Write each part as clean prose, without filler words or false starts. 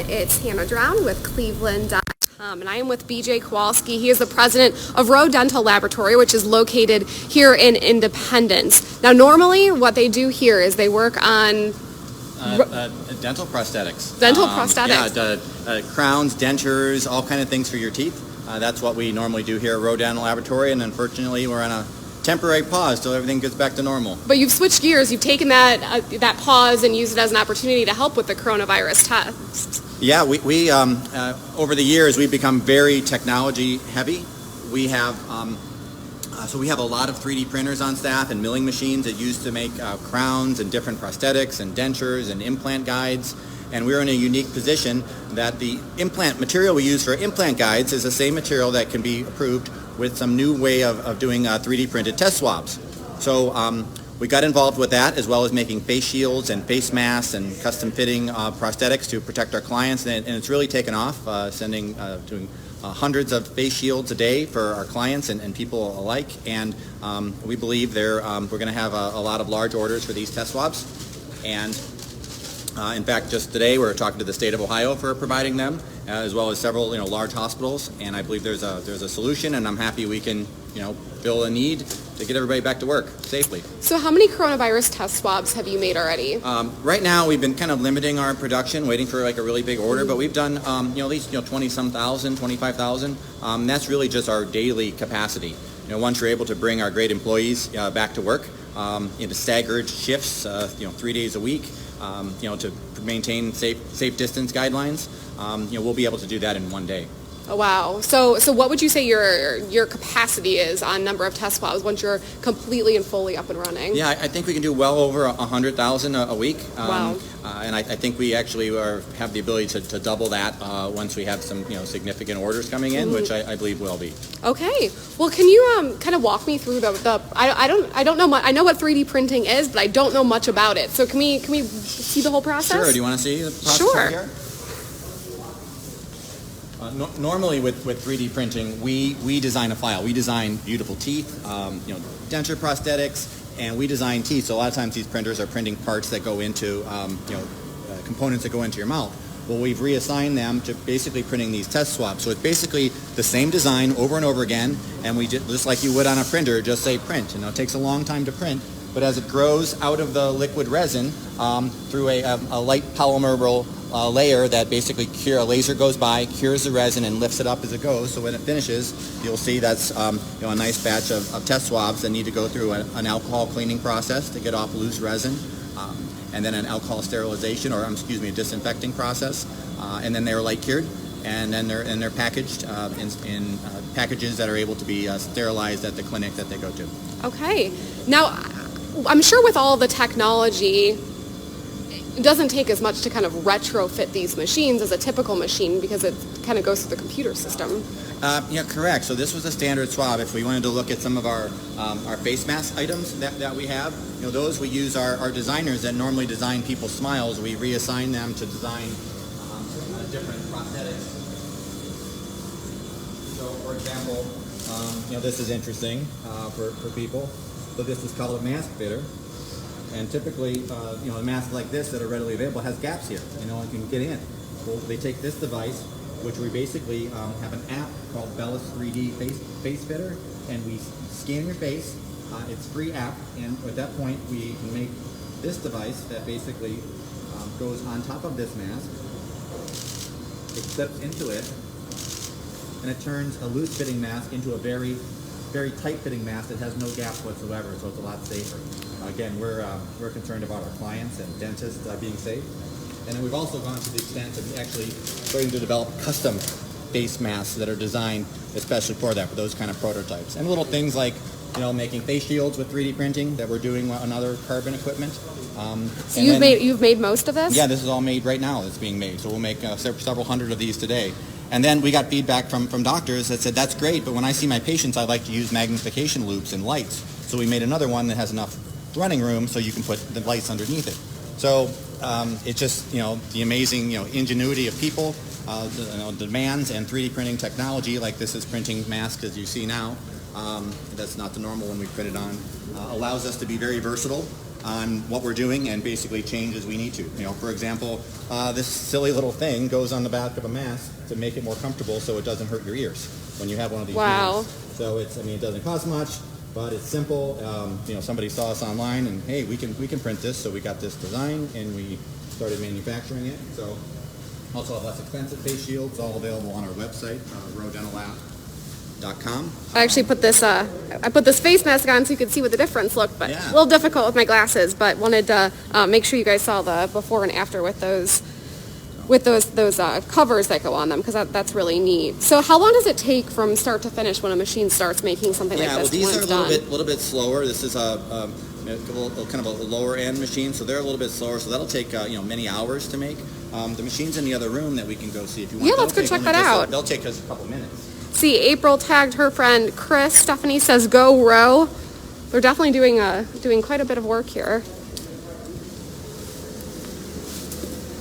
It's Hannah Drown with Cleveland.com, and I am with BJ Kowalski. He is the president of Row Dental Laboratory, which is located here in Independence. Now, normally what they do here is they work on dental prosthetics. Dental prosthetics. Yeah, crowns, dentures, all kind of things for your teeth. That's what we normally do here at Row Dental Laboratory, and unfortunately we're on a temporary pause till everything gets back to normal. But you've switched gears. You've taken that pause and used it as an opportunity to help with the coronavirus test. Yeah, we over the years we've become very technology heavy. We have we have a lot of 3D printers on staff and milling machines that used to make crowns and different prosthetics and dentures and implant guides. And we're in a unique position that the implant material we use for implant guides is the same material that can be approved with some new way of doing 3D printed test swabs. So we got involved with that, as well as making face shields and face masks and custom fitting prosthetics to protect our clients. And it's really taken off, doing hundreds of face shields a day for our clients and people alike. And we believe we're going to have a lot of large orders for these test swabs. And in fact, just today we're talking to the state of Ohio for providing them, as well as several large hospitals. And I believe there's a solution, and I'm happy we can fill a need to get everybody back to work safely. So how many coronavirus test swabs have you made already? Right now we've been kind of limiting our production, waiting for like a really big order, but we've done at least 20-some thousand, 25,000. That's really just our daily capacity. Once we're able to bring our great employees back to work into staggered shifts, 3 days a week, to maintain safe distance guidelines, we'll be able to do that in one day. Oh, wow. So what would you say your capacity is on number of test swabs once you're completely and fully up and running? Yeah, I think we can do well over 100,000 a week. Wow. And I think we actually have the ability to double that once we have some significant orders coming in, which I believe will be. Okay. Well, can you kind of walk me through I don't know much. I know what 3D printing is, but I don't know much about it. So can we see the whole process? Sure. Do you want to see the process? Sure. Right here? Normally with 3D printing, we design a file. We design beautiful teeth, denture prosthetics, and we design teeth. So a lot of times these printers are printing parts that go into, components that go into your mouth. Well, we've reassigned them to basically printing these test swabs. So it's basically the same design over and over again, and we just like you would on a printer, just say print. It takes a long time to print, but as it grows out of the liquid resin through a light polymer layer that basically a laser goes by, cures the resin, and lifts it up as it goes. So when it finishes, you'll see that's a nice batch of test swabs that need to go through an alcohol cleaning process to get off loose resin, and then an alcohol sterilization, or a disinfecting process, and then they're light cured, and then they're packaged in packages that are able to be sterilized at the clinic that they go to. Okay. Now, I'm sure with all the technology, it doesn't take as much to kind of retrofit these machines as a typical machine because it kind of goes through the computer system. Yeah, correct. So this was a standard swab. If we wanted to look at some of our face mask items that we have, those we use our designers that normally design people's smiles. We reassign them to design different prosthetics. So, for example, this is interesting for people. So this is called a mask fitter. And typically, a mask like this that are readily available has gaps here, and can get in. Well, they take this device, which we basically have an app called Bellis 3D Face Fitter, and we scan your face. It's a free app, and at that point, we can make this device that basically goes on top of this mask. It steps into it, and it turns a loose-fitting mask into a very, very tight-fitting mask that has no gaps whatsoever, so it's a lot safer. Again, we're concerned about our clients and dentists being safe. And then we've also gone to the extent of actually starting to develop custom face masks that are designed especially for that, for those kind of prototypes. And little things like, making face shields with 3D printing that we're doing on other carbon equipment. So you've made most of this? Yeah, this is all made right now. It's being made. So we'll make several hundred of these today. And then we got feedback from doctors that said, that's great, but when I see my patients, I like to use magnification loops and lights. So we made another one that has enough running room so you can put the lights underneath it. So it's just, the amazing, ingenuity of people, demands, and 3D printing technology, like this is printing masks as you see now. That's not the normal one we print it on. Allows us to be very versatile on what we're doing and basically change as we need to. For example, this silly little thing goes on the back of a mask to make it more comfortable so it doesn't hurt your ears when you have one of these. Wow. masks. So it doesn't cost much, but it's simple. Somebody saw us online and, hey, we can print this, so we got this design and we started manufacturing it. So also have less expensive face shields, all available on our website, rodentallab.com. I actually put this face mask on so you could see what the difference looked, but Yeah. a little difficult with my glasses, but wanted to make sure you guys saw the before and after with those covers that go on them, because that's really neat. So how long does it take from start to finish when a machine starts making something like this? These when are it's a little bit slower. This is a kind of a lower end machine, so they're a little bit slower. So that'll take many hours to make. The machines in the other room that we can go see if you want. Yeah, let's go check that out. They'll take us a couple minutes. See, April tagged her friend Chris. Stephanie says go row. They're definitely doing quite a bit of work here.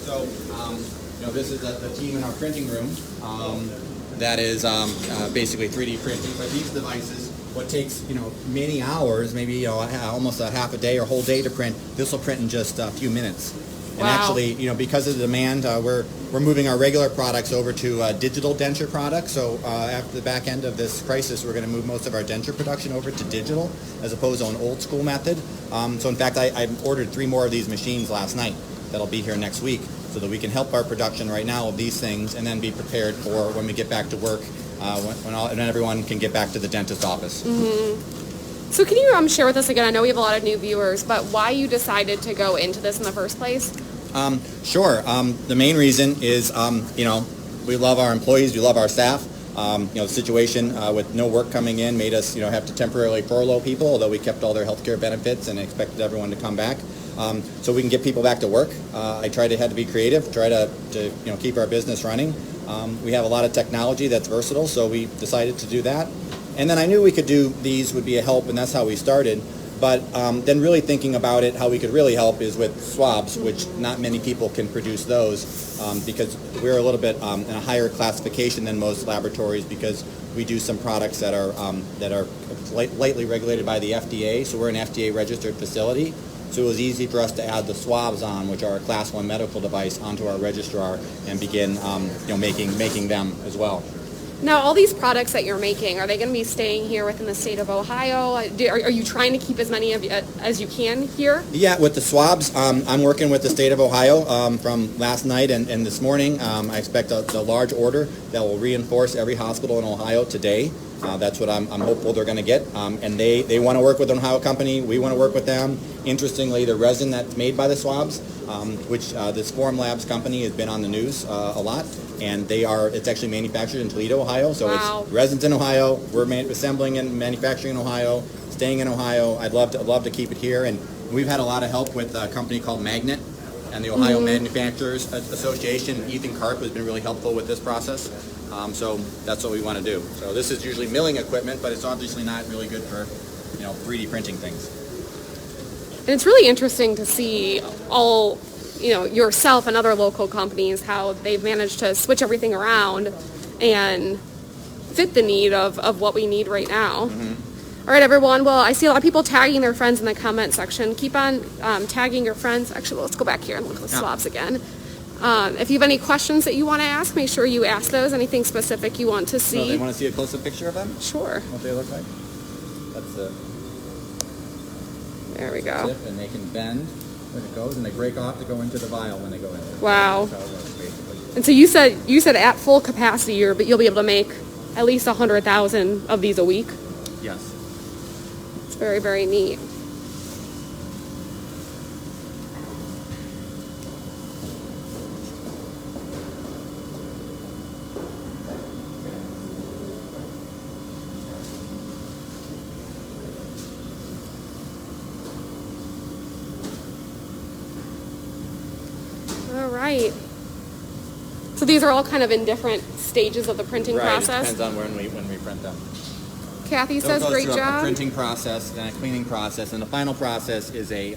So, this is the team in our printing room that is basically 3D printing. But these devices, what takes many hours, maybe almost a half a day or whole day to print, this will print in just a few minutes. And Wow. actually, because of the demand, we're moving our regular products over to digital denture products. So after the back end of this crisis, we're going to move most of our denture production over to digital as opposed to an old school method. So in fact, I ordered 3 more of these machines last night that'll be here next week, so that we can help our production right now of these things and then be prepared for when we get back to work, when everyone can get back to the dentist office. Mm-hmm. So can you share with us again, I know we have a lot of new viewers, but why you decided to go into this in the first place? Sure. The main reason is, we love our employees, we love our staff. The situation with no work coming in made us, have to temporarily furlough people, although we kept all their health care benefits and expected everyone to come back. So we can get people back to work. I had to be creative, try to keep our business running. We have a lot of technology that's versatile, so we decided to do that. And then I knew we could do these would be a help, and that's how we started. But then really thinking about it, how we could really help is with swabs, which not many people can produce those because we're a little bit in a higher classification than most laboratories because we do some products that are lightly regulated by the FDA. So we're an FDA registered facility. So it was easy for us to add the swabs on, which are a Class 1 medical device, onto our registrar and begin making them as well. Now, all these products that you're making, are they going to be staying here within the state of Ohio? Are you trying to keep as many of as you can here? Yeah, with the swabs, I'm working with the state of Ohio from last night and this morning. I expect a large order that will reinforce every hospital in Ohio today. That's what I'm hopeful they're going to get. And they want to work with an Ohio company. We want to work with them. Interestingly, the resin that's made by the swabs, which this Forum Labs company has been on the news a lot, and it's actually manufactured in Toledo, Ohio. So Wow. It's resins in Ohio. We're assembling and manufacturing in Ohio, staying in Ohio. I'd love to keep it here. And we've had a lot of help with a company called Magnet and the Ohio Manufacturers Association. Ethan Karp has been really helpful with this process. So that's what we want to do. So this is usually milling equipment, but it's obviously not really good for 3D printing things. And it's really interesting to see all, yourself and other local companies, how they've managed to switch everything around and fit the need of what we need right now. Mm-hmm. All right, everyone. Well, I see a lot of people tagging their friends in the comment section. Keep on tagging your friends. Actually, let's go back here and look at the swabs again. If you have any questions that you want to ask, make sure you ask those. Anything specific you want to see. So they want to see a close-up picture of them? Sure. What they look like? That's the There we go. tip, and they can bend when it goes, and they break off to go into the vial when they go in. Wow. That's how it works, basically. And so you said at full capacity, you'll be able to make at least 100,000 of these a week. Yes. It's very, very neat. All right. So these are all kind of in different stages of the printing process? It depends on when we print them. Kathy They'll says, go great through job. A printing process, then a cleaning process, and the final process is a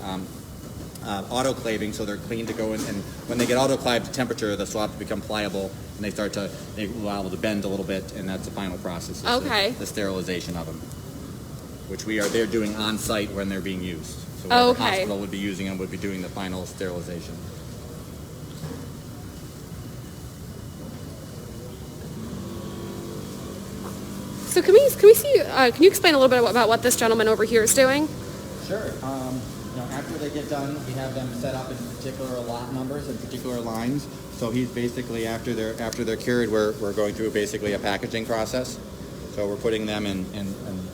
autoclaving, so they're clean to go in, and when they get autoclaved to temperature, the swabs become pliable, and they allow them to bend a little bit, and that's the final process. Okay. The sterilization of them, which they're doing on site when they're being used. So whatever Okay. hospital would be using them would be doing the final sterilization. So can we see? Can you explain a little bit about what this gentleman over here is doing? Sure. After they get done, we have them set up in particular lot numbers and particular lines. So he's basically after they're cured, we're going through basically a packaging process. So we're putting them in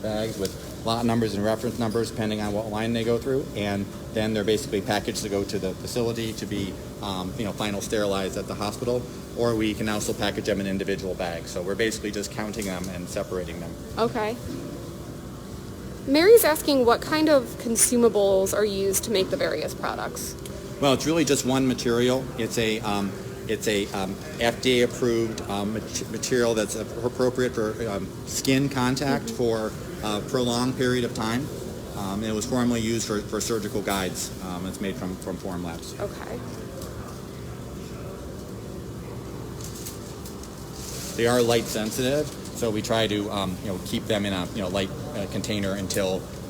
bags with lot numbers and reference numbers depending on what line they go through, and then they're basically packaged to go to the facility to be final sterilized at the hospital, or we can also package them in individual bags. So we're basically just counting them and separating them. Okay. Mary's asking what kind of consumables are used to make the various products. Well, it's really just one material. It's a FDA approved material that's appropriate for skin contact for a prolonged period of time. And it was formerly used for surgical guides. It's made from Form Labs. Okay. They are light sensitive, so we try to keep them in a light container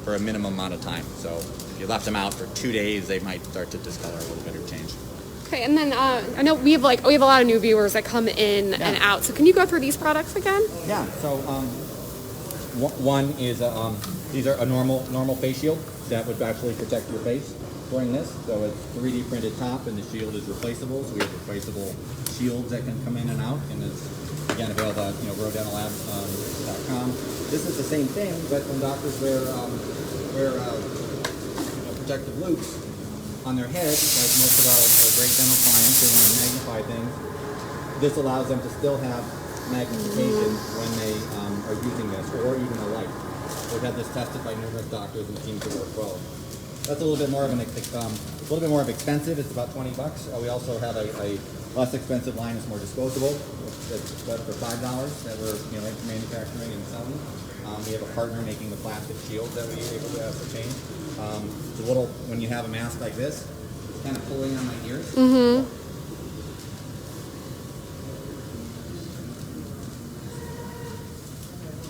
for a minimum amount of time. So if you left them out for 2 days, they might start to discolor a little bit or change. Okay, and then I know we have a lot of new viewers that come in and out. So can you go through these products again? Yeah. So one is these are a normal face shield that would actually protect your face during this. So it's 3D printed top, and the shield is replaceable. So we have replaceable shields that can come in and out, and it's again available at rodentalabs.com. This is the same thing, but when doctors wear protective loops on their head, like most of our great dental clients, they want to magnify things. This allows them to still have magnification when they are using this, or even a light. We've had this tested by numerous doctors and it seems to work well. That's a little bit more of expensive. It's about $20. We also have a less expensive line that's more disposable. That's for $5 that we're manufacturing and selling. We have a partner making the plastic shields that we're able to change. It's a little, when you have a mask like this, it's kind of pulling on my ears. Mm-hmm.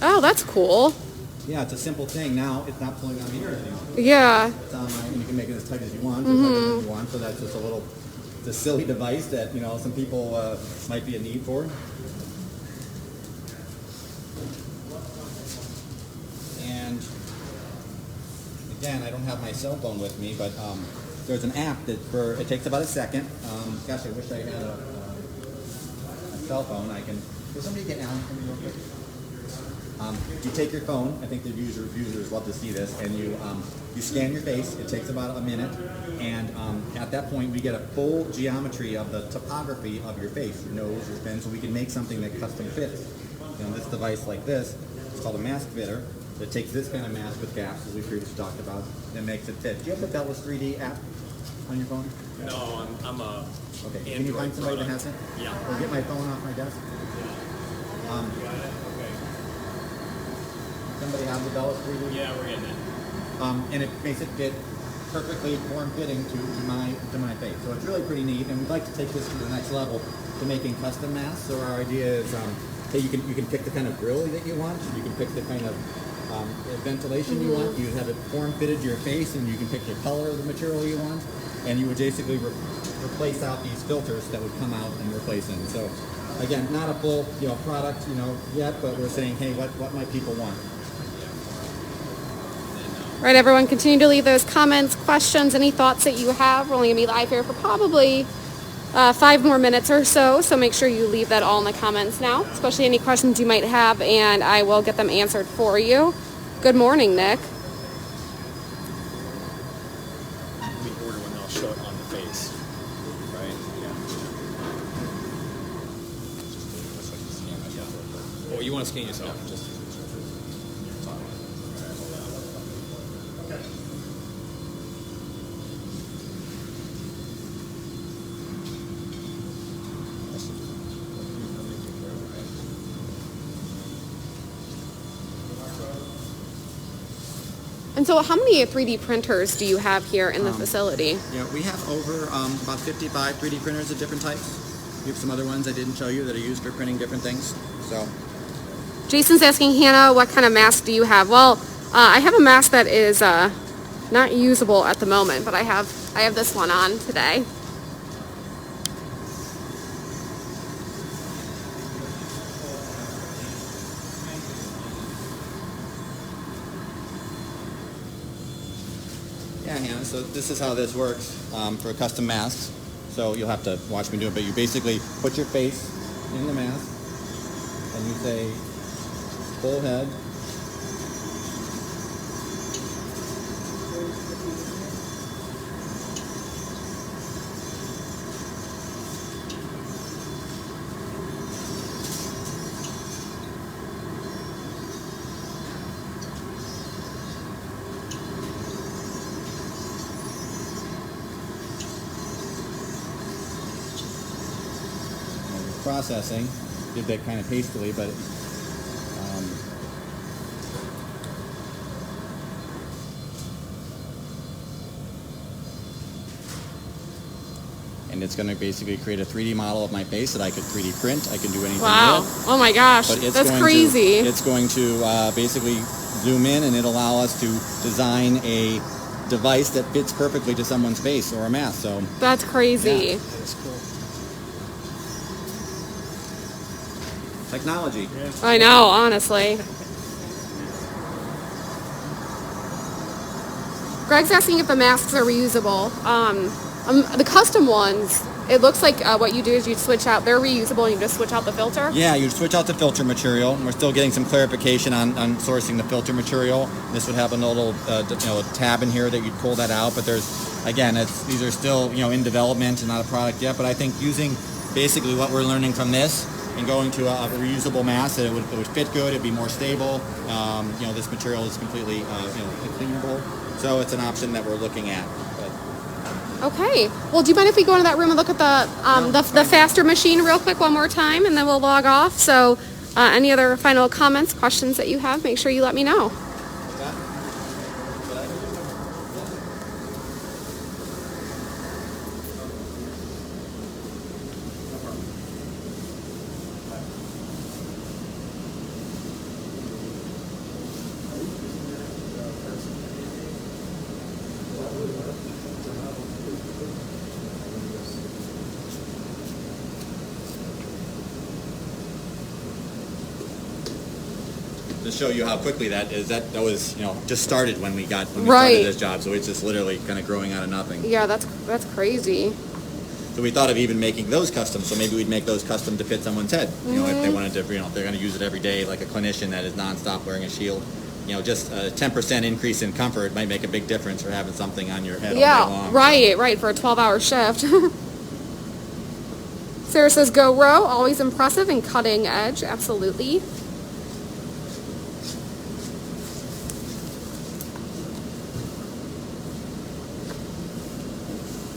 Oh, that's cool. Yeah, it's a simple thing. Now it's not pulling on the ears anymore. Yeah. It's on my, and you can make it as tight as you want, or tighter as you want. So that's just it's a silly device that some people might be in need for. And again, I don't have my cell phone with me, but there's an app that it takes about a second. Gosh, I wish I had a cell phone. Does somebody get Alan for me real quick? You take your phone. I think the users love to see this, and you scan your face. It takes about a minute, and at that point, we get a full geometry of the topography of your face, your nose, your chin, so we can make something that custom fits. This device like this, it's called a mask fitter. That takes this kind of mask with gaps, as we previously talked about, and makes it fit. Do you have the Bellis 3D app on your phone? No, I'm a Okay. Can you find somebody that has it? Yeah. Or get my phone off my desk? Somebody has the Bellis 3D? Yeah, we're getting it. And it makes it fit perfectly form-fitting to my face. So it's really pretty neat, and we'd like to take this to the next level to making custom masks. So our idea is, hey, you can pick the kind of grill that you want. You can pick the kind of ventilation you want. You have it form-fitted to your face, and you can pick the color of the material you want. And you would basically replace out these filters that would come out and replace them. So again, not a full product yet, but we're saying, hey, what might people want? All right, everyone, continue to leave those comments, questions, any thoughts that you have. We're only going to be live here for probably 5 more minutes or so, so make sure you leave that all in the comments now, especially any questions you might have, and I will get them answered for you. Good morning, Nick. We order when they'll show it on the face, right? Yeah. Oh, you want to scan yourself? Just. And so how many 3D printers do you have here in the facility? Yeah, we have over about 55 3D printers of different types. We have some other ones I didn't show you that are used for printing different things. So, Jason's asking, Hannah, what kind of mask do you have? Well, I have a mask that is not usable at the moment, but I have this one on today. Yeah, Hannah, so this is how this works for custom masks. So you'll have to watch me do it, but you basically put your face in the mask and you say full head. Processing, did that kind of hastily, but and it's going to basically create a 3D model of my face that I could 3D print. I can do anything Wow. with. Oh my gosh, But it's that's going crazy. It's going to basically zoom in, and it'll allow us to design a device that fits perfectly to someone's face or a mask. So That's crazy. Yeah. That's cool. technology. Yeah. I know, honestly. Greg's asking if the masks are reusable. The custom ones, it looks like what you do is you switch out, they're reusable, and you just switch out the filter. Yeah, you switch out the filter material. We're still getting some clarification on sourcing the filter material. This would have a little tab in here that you'd pull that out, but there's, again, these are still in development and not a product yet, but I think using basically what we're learning from this and going to a reusable mask, that it would fit good, it'd be more stable. This material is completely cleanable, so it's an option that we're looking at. Okay. Well, do you mind if we go into that room and look at the faster machine real quick one more time, and then we'll log off? So any other final comments, questions that you have, make sure you let me know. To show you how quickly that is, that was just started when we started this job, so it's just literally kind of growing out of nothing. Yeah, that's crazy. So we thought of even making those custom, so maybe we'd make those custom to fit someone's head. If they wanted to, if they're going to use it every day, like a clinician that is nonstop wearing a shield. Just a 10% increase in comfort might make a big difference for having something on your head all day long. Right, for a 12-hour shift. Sarah says, go row, always impressive and cutting edge, absolutely.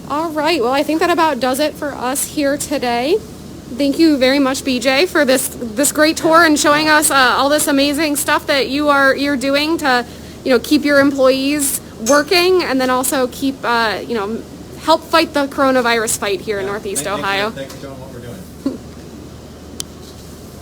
All right, well, I think that about does it for us here today. Thank you very much, BJ, for this great tour and showing us all this amazing stuff that you're doing to, keep your employees working, and then also keep, help fight the coronavirus fight here in Northeast Ohio. Thanks for showing what we're doing.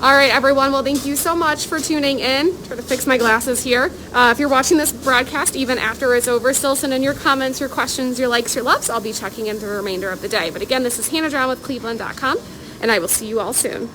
All right, everyone. Well, thank you so much for tuning in. Try to fix my glasses here. If you're watching this broadcast, even after it's over, still send in your comments, your questions, your likes, your loves. I'll be checking in the remainder of the day. But again, this is Hannah Drown with Cleveland.com, and I will see you all soon.